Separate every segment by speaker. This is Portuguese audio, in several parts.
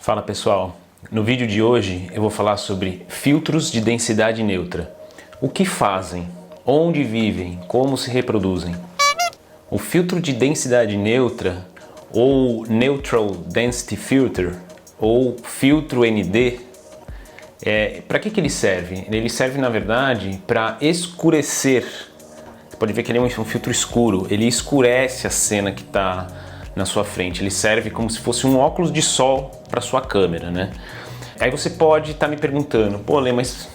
Speaker 1: Fala pessoal, no vídeo de hoje eu vou falar sobre filtros de densidade neutra. O que fazem, onde vivem, como se reproduzem. O filtro de densidade neutra, ou Neutral Density Filter, ou filtro ND, para que ele serve? Ele serve na verdade para escurecer. Você pode ver que ele é um filtro escuro, ele escurece a cena que está na sua frente, ele serve como se fosse um óculos de sol para sua câmera, né? Aí você pode estar me perguntando, pô, Lê, mas...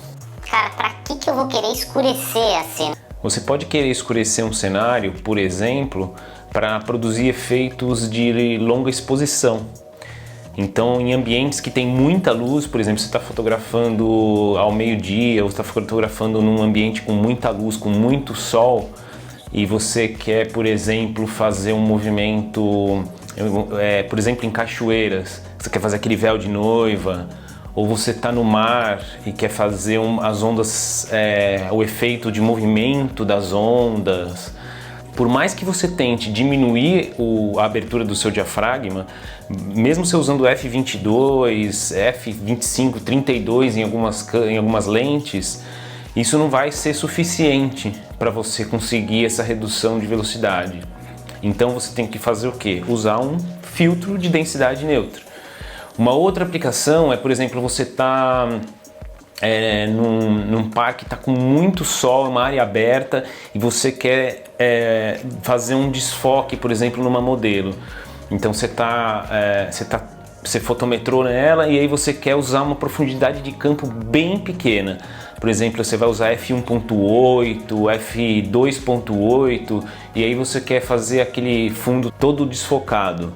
Speaker 2: Cara, pra que eu vou querer escurecer a cena?
Speaker 1: Você pode querer escurecer um cenário, por exemplo, para produzir efeitos de longa exposição. Então, em ambientes que tem muita luz, por exemplo, você está fotografando ao meio-dia, ou está fotografando num ambiente com muita luz, com muito sol, e você quer, por exemplo, fazer um movimento, por exemplo, em cachoeiras, você quer fazer aquele véu de noiva, ou você está no mar e quer fazer as ondas, o efeito de movimento das ondas. Por mais que você tente diminuir a abertura do seu diafragma, mesmo você usando f22, f25, 32 em algumas lentes, isso não vai ser suficiente para você conseguir essa redução de velocidade. Então você tem que fazer o quê? Usar um filtro de densidade neutra. Uma outra aplicação é, por exemplo, você está num parque, está com muito sol, uma área aberta, e você quer fazer um desfoque, por exemplo, numa modelo. Então você fotometrou nela e aí você quer usar uma profundidade de campo bem pequena. Por exemplo, você vai usar f1.8, f2.8 e aí você quer fazer aquele fundo todo desfocado.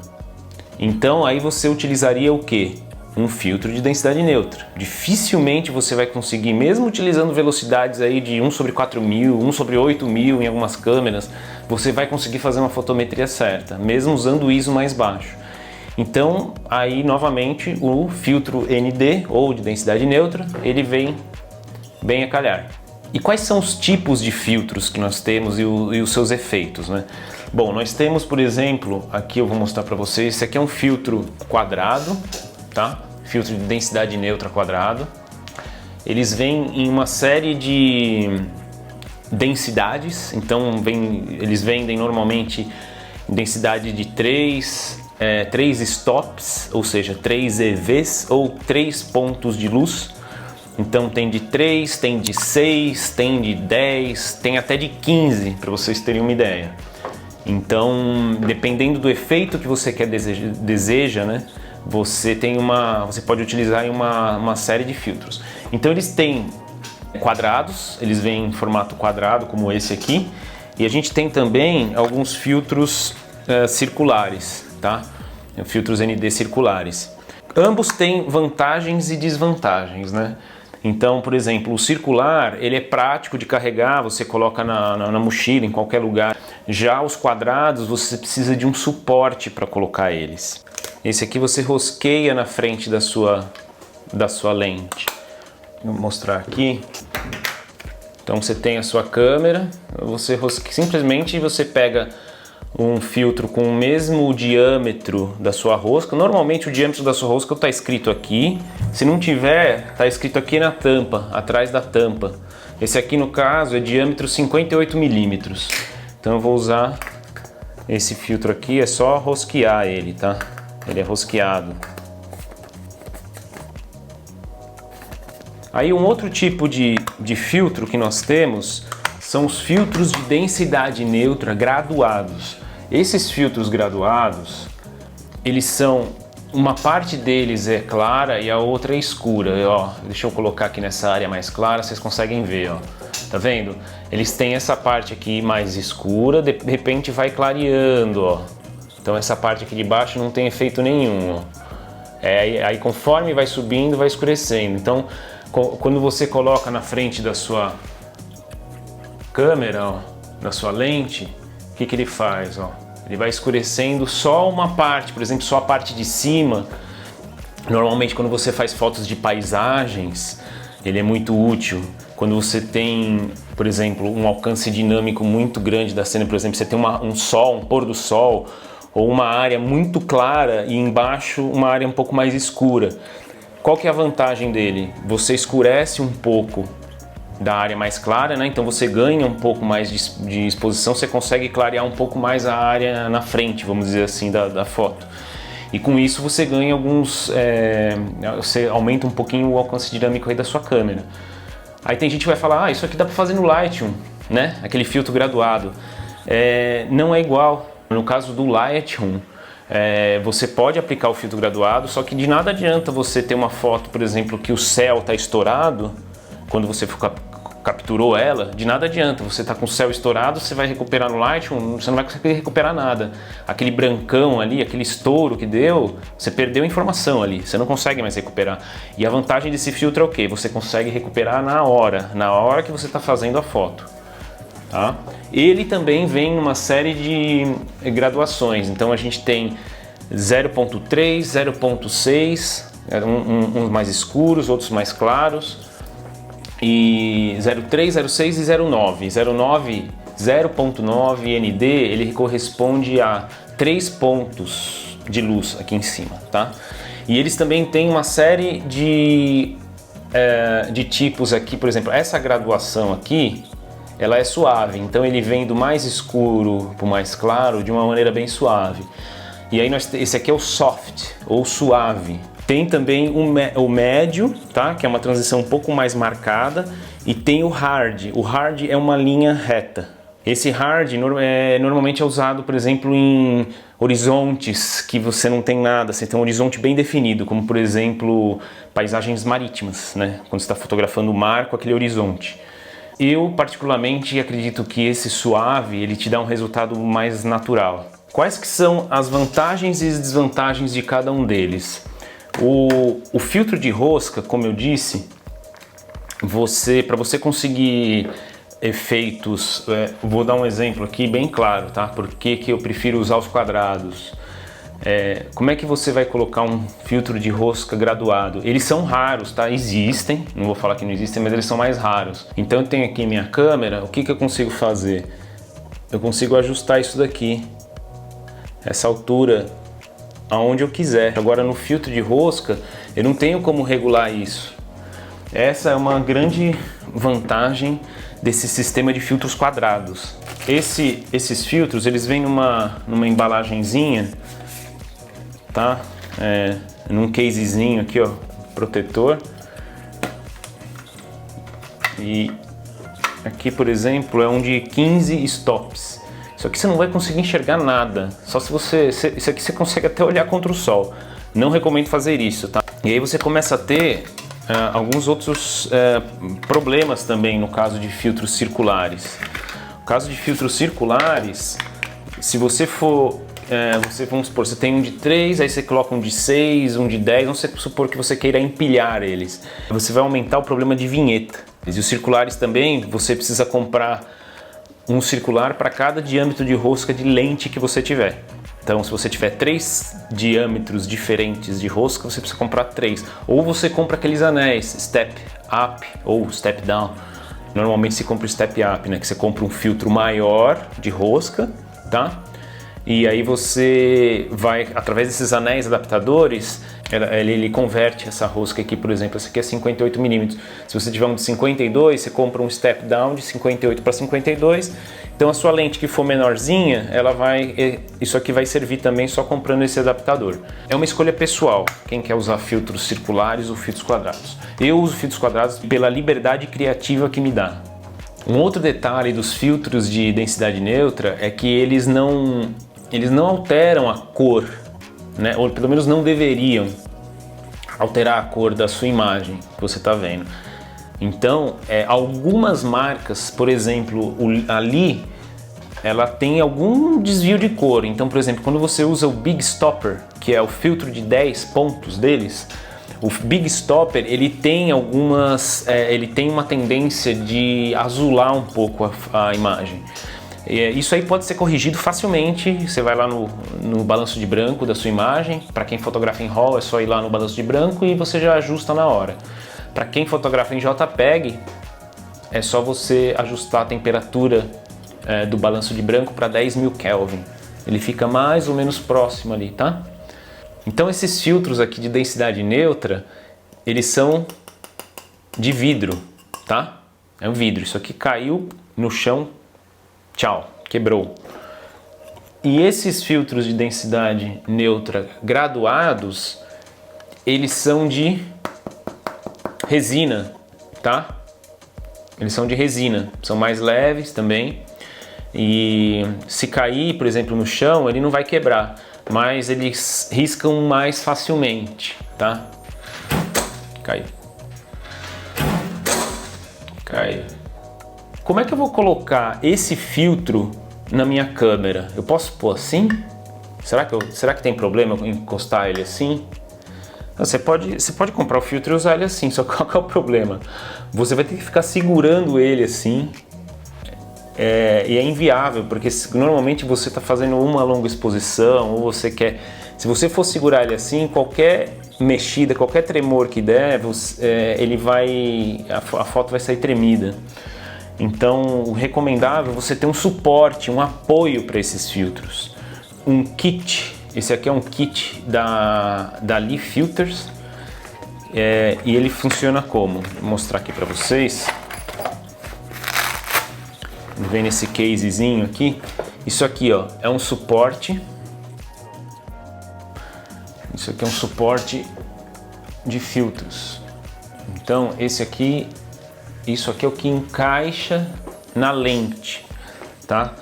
Speaker 1: Então aí você utilizaria o quê? Um filtro de densidade neutra. Dificilmente você vai conseguir, mesmo utilizando velocidades aí de 1/4000, 1/8000 em algumas câmeras, você vai conseguir fazer uma fotometria certa, mesmo usando o ISO mais baixo. Então aí novamente o filtro ND, ou de densidade neutra, ele vem bem a calhar. E quais são os tipos de filtros que nós temos e os seus efeitos, né? Bom, nós temos, por exemplo, aqui eu vou mostrar para vocês, esse aqui é um filtro quadrado, tá? Filtro de densidade neutra quadrado. Eles vêm em uma série de densidades, então eles vendem normalmente em densidade de 3 stops, ou seja, 3 EVs ou 3 pontos de luz. Então tem de 3, tem de 6, tem de 10, tem até de 15, para vocês terem uma ideia. Então, dependendo do efeito que você deseja, né, você pode utilizar em uma série de filtros. Então eles têm quadrados, eles vêm em formato quadrado, como esse aqui, e a gente tem também alguns filtros circulares, tá? Filtros ND circulares. Ambos têm vantagens e desvantagens, né? Então, por exemplo, o circular, ele é prático de carregar, você coloca na mochila, em qualquer lugar. Já os quadrados, você precisa de um suporte para colocar eles. Esse aqui você rosqueia na frente da sua lente. Vou mostrar aqui. Então você tem a sua câmera, simplesmente você pega um filtro com o mesmo diâmetro da sua rosca. Normalmente o diâmetro da sua rosca está escrito aqui. Se não tiver, está escrito aqui na tampa, atrás da tampa. Esse aqui no caso é diâmetro 58 milímetros. Então eu vou usar esse filtro aqui, é só rosquear ele, tá? Ele é rosqueado. Aí um outro tipo de filtro que nós temos são os filtros de densidade neutra graduados. Esses filtros graduados, eles são, uma parte deles é clara e a outra é escura. Ó, deixa eu colocar aqui nessa área mais clara, vocês conseguem ver, ó. Tá vendo? Eles têm essa parte aqui mais escura, de repente vai clareando, ó. Então essa parte aqui de baixo não tem efeito nenhum, ó. Aí conforme vai subindo, vai escurecendo. Então quando você coloca na frente da sua câmera, ó, da sua lente, o que ele faz? Ó? Ele vai escurecendo só uma parte, por exemplo, só a parte de cima. Normalmente quando você faz fotos de paisagens, ele é muito útil. Quando você tem, por exemplo, um alcance dinâmico muito grande da cena, por exemplo, você tem um sol, um pôr do sol, ou uma área muito clara e embaixo uma área um pouco mais escura. Qual que é a vantagem dele? Você escurece um pouco da área mais clara, né? Então você ganha um pouco mais de exposição, você consegue clarear um pouco mais a área na frente, vamos dizer assim, da foto. E com isso você ganha você aumenta um pouquinho o alcance dinâmico aí da sua câmera. Aí tem gente que vai falar, isso aqui dá para fazer no Lightroom, né? Aquele filtro graduado. Não é igual. No caso do Lightroom, você pode aplicar o filtro graduado, só que de nada adianta você ter uma foto, por exemplo, que o céu está estourado, quando você capturou ela, de nada adianta. Você está com o céu estourado, você vai recuperar no Lightroom, você não vai conseguir recuperar nada. Aquele brancão ali, aquele estouro que deu, você perdeu a informação ali, você não consegue mais recuperar. E a vantagem desse filtro é o quê? Você consegue recuperar na hora que você está fazendo a foto. Tá? Ele também vem numa série de graduações, então a gente tem 0.3, 0.6, uns mais escuros, outros mais claros, e 0.3, 0.6 e 0.9. 0.9 ND, ele corresponde a 3 pontos de luz aqui em cima, tá? E eles também têm uma série de tipos aqui, por exemplo, essa graduação aqui, ela é suave, então ele vem do mais escuro para o mais claro de uma maneira bem suave. E aí esse aqui é o soft, ou suave. Tem também o médio, tá? Que é uma transição um pouco mais marcada, e tem o hard. O hard é uma linha reta. Esse hard normalmente é usado, por exemplo, em horizontes que você não tem nada, você tem um horizonte bem definido, como por exemplo paisagens marítimas, né? Quando você está fotografando o mar com aquele horizonte. Eu particularmente acredito que esse suave ele te dá um resultado mais natural. Quais que são as vantagens e desvantagens de cada um deles? O filtro de rosca, como eu disse, para você conseguir efeitos, vou dar um exemplo aqui bem claro, tá? Por que eu prefiro usar os quadrados? Como é que você vai colocar um filtro de rosca graduado? Eles são raros, tá? Existem, não vou falar que não existem, mas eles são mais raros. Então eu tenho aqui minha câmera, o que eu consigo fazer? Eu consigo ajustar isso daqui, essa altura, aonde eu quiser. Agora no filtro de rosca, eu não tenho como regular isso. Essa é uma grande vantagem desse sistema de filtros quadrados. Esses filtros, eles vêm numa embalagenzinha, tá? Num casezinho aqui, ó, protetor. E aqui, por exemplo, é um de 15 stops. Isso aqui você não vai conseguir enxergar nada, só se isso aqui você consegue até olhar contra o sol. Não recomendo fazer isso, tá? E aí você começa a ter alguns outros problemas também no caso de filtros circulares. No caso de filtros circulares, se você vamos supor, você tem um de 3, aí você coloca um de 6, um de 10, vamos supor que você queira empilhar eles. Você vai aumentar o problema de vinheta. E os circulares também, você precisa comprar um circular para cada diâmetro de rosca de lente que você tiver. Então, se você tiver 3 diâmetros diferentes de rosca, você precisa comprar 3. Ou você compra aqueles anéis, step up ou step down. Normalmente se compra o step up, né? Que você compra um filtro maior de rosca, tá? E aí você vai, através desses anéis adaptadores, ele converte essa rosca aqui, por exemplo, essa aqui é 58 mm. Se você tiver um de 52, você compra um step down de 58 para 52. Então a sua lente que for menorzinha, isso aqui vai servir também só comprando esse adaptador. É uma escolha pessoal, quem quer usar filtros circulares ou filtros quadrados. Eu uso filtros quadrados pela liberdade criativa que me dá. Um outro detalhe dos filtros de densidade neutra é que eles não alteram a cor, né? Ou pelo menos não deveriam alterar a cor da sua imagem que você está vendo. Então, algumas marcas, por exemplo, ali, ela tem algum desvio de cor. Então, por exemplo, quando você usa o Big Stopper, que é o filtro de 10 pontos deles, o Big Stopper, ele tem uma tendência de azular um pouco a imagem. Isso aí pode ser corrigido facilmente. Você vai lá no balanço de branco da sua imagem. Para quem fotografa em RAW, é só ir lá no balanço de branco e você já ajusta na hora. Para quem fotografa em JPEG, é só você ajustar a temperatura do balanço de branco para 10.000 Kelvin. ele fica mais ou menos próximo ali, tá? Então esses filtros aqui de densidade neutra, eles são de vidro, tá? É um vidro, isso aqui caiu no chão, tchau, quebrou. E esses filtros de densidade neutra graduados, eles são de resina, tá? Eles são de resina, são mais leves também. E se cair, por exemplo, no chão, ele não vai quebrar, mas eles riscam mais facilmente, tá? Caiu. Caiu. Como é que eu vou colocar esse filtro na minha câmera? Eu posso pôr assim? Será que tem problema em encostar ele assim? Você pode comprar o filtro e usar ele assim, só que qual que é o problema? Você vai ter que ficar segurando ele assim, e é inviável, porque normalmente você está fazendo uma longa exposição, ou você quer... Se você for segurar ele assim, qualquer mexida, qualquer tremor que der, a foto vai sair tremida. Então, o recomendável é você ter um suporte, um apoio para esses filtros. Um kit, esse aqui é um kit da Lee Filters, e ele funciona como? Vou mostrar aqui para vocês. Vem nesse casezinho aqui. Isso aqui, ó, é um suporte. Isso aqui é um suporte de filtros. Então, isso aqui é o que encaixa na lente, tá?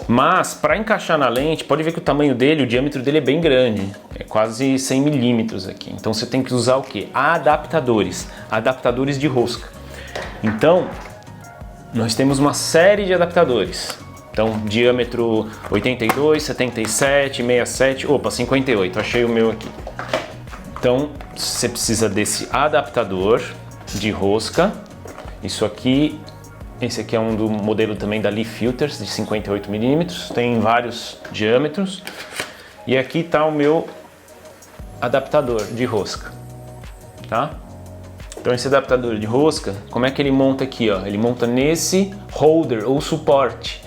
Speaker 1: Mas para encaixar na lente, pode ver que o tamanho dele, o diâmetro dele é bem grande, é quase 100 milímetros aqui. Então você tem que usar o que? Adaptadores de rosca. Então nós temos uma série de adaptadores. Então diâmetro 82, 77, 67, opa, 58, achei o meu aqui. Então você precisa desse adaptador de rosca. Isso aqui, esse aqui é um do modelo também da Lee Filters, de 58 milímetros, tem vários diâmetros. E aqui está o meu adaptador de rosca, tá? Então esse adaptador de rosca, como é que ele monta aqui, ó? Ele monta nesse holder ou suporte.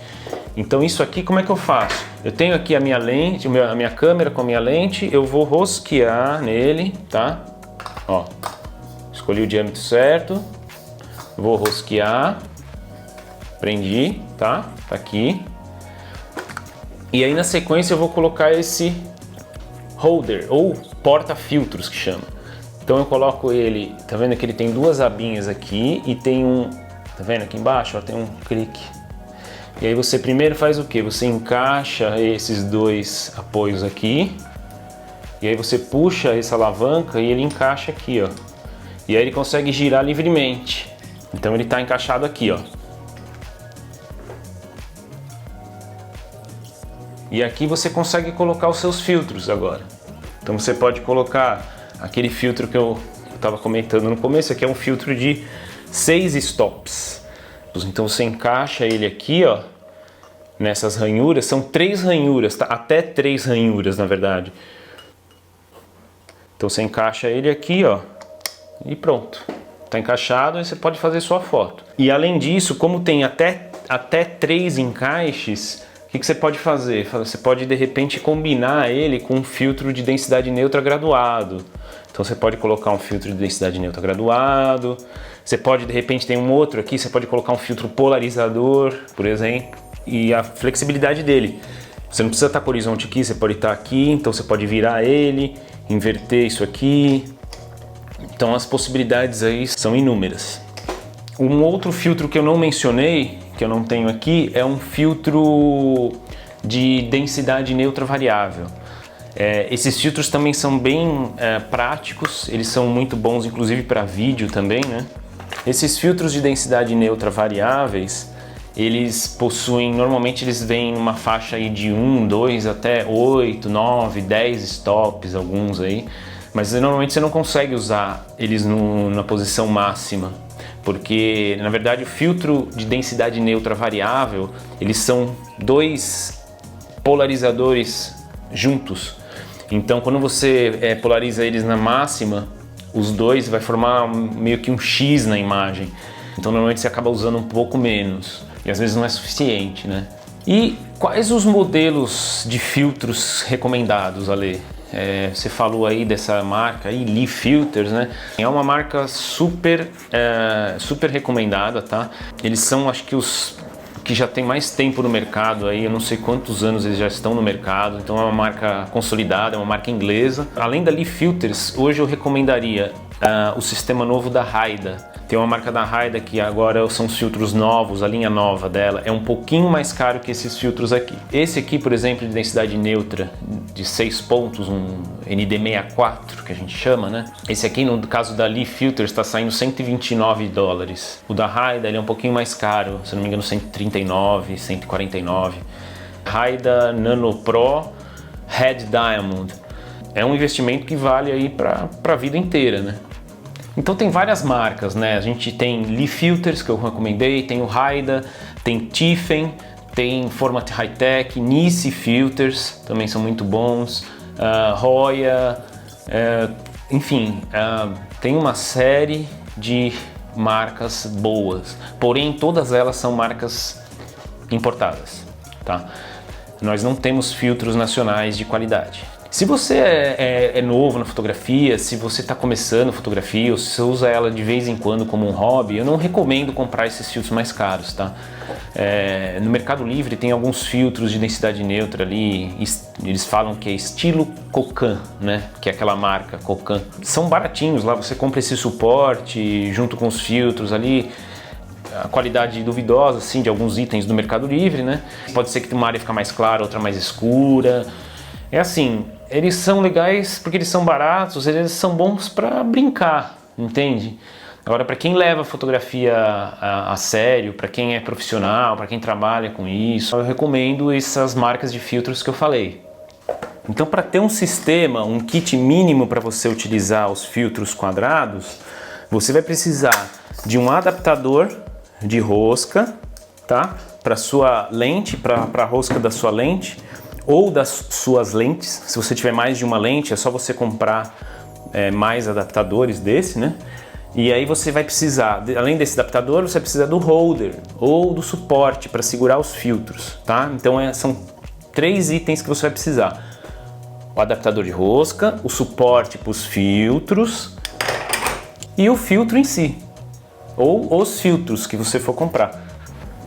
Speaker 1: Então isso aqui, como é que eu faço? Eu tenho aqui a minha lente, a minha câmera com a minha lente, eu vou rosquear nele, tá? Ó, escolhi o diâmetro certo, vou rosquear, prendi, tá? Tá aqui. E aí na sequência eu vou colocar esse holder ou porta-filtros que chama. Então eu coloco ele, tá vendo que ele tem duas abinhas aqui e tem um, tá vendo aqui embaixo, ó, tem um clique. E aí você primeiro faz o que? Você encaixa esses dois apoios aqui e aí você puxa essa alavanca e ele encaixa aqui, ó. E aí ele consegue girar livremente. Então ele está encaixado aqui, ó. E aqui você consegue colocar os seus filtros agora. Então você pode colocar aquele filtro que eu estava comentando no começo, aqui é um filtro de 6 stops. Então você encaixa ele aqui, ó, nessas ranhuras, são 3 ranhuras, tá? Até 3 ranhuras, na verdade. Então você encaixa ele aqui, ó, e pronto. Tá encaixado e você pode fazer sua foto. E além disso, como tem até 3 encaixes, o que você pode fazer? Você pode de repente combinar ele com um filtro de densidade neutra graduado. Então você pode colocar um filtro de densidade neutra graduado. Você pode de repente tem um outro aqui, você pode colocar um filtro polarizador, por exemplo. E a flexibilidade dele. Você não precisa estar com o horizonte aqui, você pode estar aqui, então você pode virar ele, inverter isso aqui. Então as possibilidades aí são inúmeras. Um outro filtro que eu não mencionei, que eu não tenho aqui, é um filtro de densidade neutra variável. Esses filtros também são bem práticos, eles são muito bons inclusive para vídeo também, né? Esses filtros de densidade neutra variáveis, eles possuem, normalmente eles vêm numa faixa aí de 1, 2 até 8, 9, 10 stops, alguns aí. Mas normalmente você não consegue usar eles na posição máxima, porque na verdade o filtro de densidade neutra variável, eles são 2 polarizadores juntos. Então quando você polariza eles na máxima, os dois vai formar meio que um X na imagem. Então normalmente você acaba usando um pouco menos, e às vezes não é suficiente, né? E quais os modelos de filtros recomendados, Ale? Você falou aí dessa marca aí, Lee Filters, né? É uma marca super recomendada, tá? Eles são, acho que os que já tem mais tempo no mercado aí, eu não sei quantos anos eles já estão no mercado, então é uma marca consolidada, é uma marca inglesa. Além da Lee Filters, hoje eu recomendaria o sistema novo da Haida. Tem uma marca da Haida que agora são os filtros novos, a linha nova dela é um pouquinho mais caro que esses filtros aqui. Esse aqui, por exemplo, de densidade neutra de 6 pontos, um ND64 que a gente chama, né? Esse aqui, no caso da Lee Filters, está saindo $129. O da Haida ele é um pouquinho mais caro, se não me engano, 139, 149. Haida Nano Pro Red Diamond. É um investimento que vale aí para a vida inteira, né? Então tem várias marcas, né? A gente tem Lee Filters, que eu recomendei, tem o Haida, tem Tiffen, tem Format High-Tech, Nice Filters, também são muito bons, Roya, enfim, tem uma série de marcas boas, porém todas elas são marcas importadas, tá? Nós não temos filtros nacionais de qualidade. Se você é novo na fotografia, se você está começando fotografia ou se você usa ela de vez em quando como um hobby, eu não recomendo comprar esses filtros mais caros, tá? No Mercado Livre tem alguns filtros de densidade neutra ali, eles falam que é estilo Cocan, né? Que é aquela marca Cocan. São baratinhos lá, você compra esse suporte junto com os filtros ali. A qualidade duvidosa, assim, de alguns itens do Mercado Livre, né? Pode ser que uma área fique mais clara, outra mais escura. É assim, eles são legais porque eles são baratos, eles são bons para brincar, entende? Agora, para quem leva a fotografia a sério, para quem é profissional, para quem trabalha com isso, eu recomendo essas marcas de filtros que eu falei. Então, para ter um sistema, um kit mínimo para você utilizar os filtros quadrados, você vai precisar de um adaptador de rosca, tá? Para sua lente, para a rosca da sua lente, ou das suas lentes. Se você tiver mais de uma lente, é só você comprar mais adaptadores desse, né? E aí você vai precisar, além desse adaptador, você precisa do holder ou do suporte para segurar os filtros, tá? Então são 3 itens que você vai precisar: o adaptador de rosca, o suporte para os filtros e o filtro em si, ou os filtros que você for comprar.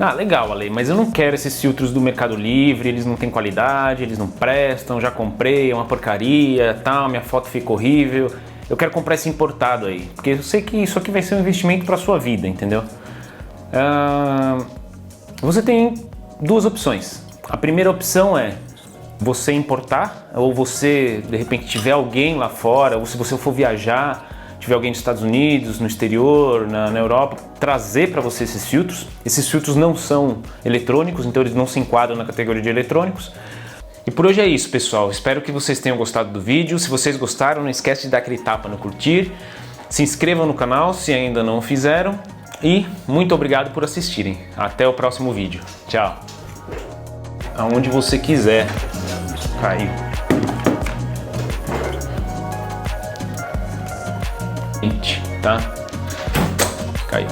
Speaker 1: Ah, legal, Ale, mas eu não quero esses filtros do Mercado Livre, eles não têm qualidade, eles não prestam, já comprei, é uma porcaria, tal, minha foto fica horrível. Eu quero comprar esse importado aí, porque eu sei que isso aqui vai ser um investimento para a sua vida, entendeu? Você tem 2 opções. A primeira opção é você importar, ou você, de repente, tiver alguém lá fora, ou se você for viajar, tiver alguém nos Estados Unidos, no exterior, na Europa, trazer para você esses filtros. Esses filtros não são eletrônicos, então eles não se enquadram na categoria de eletrônicos. E por hoje é isso, pessoal. Espero que vocês tenham gostado do vídeo. Se vocês gostaram, não esquece de dar aquele tapa no curtir. Se inscrevam no canal se ainda não o fizeram. E muito obrigado por assistirem. Até o próximo vídeo. Tchau. Aonde você quiser. Caiu. Tá? Caiu.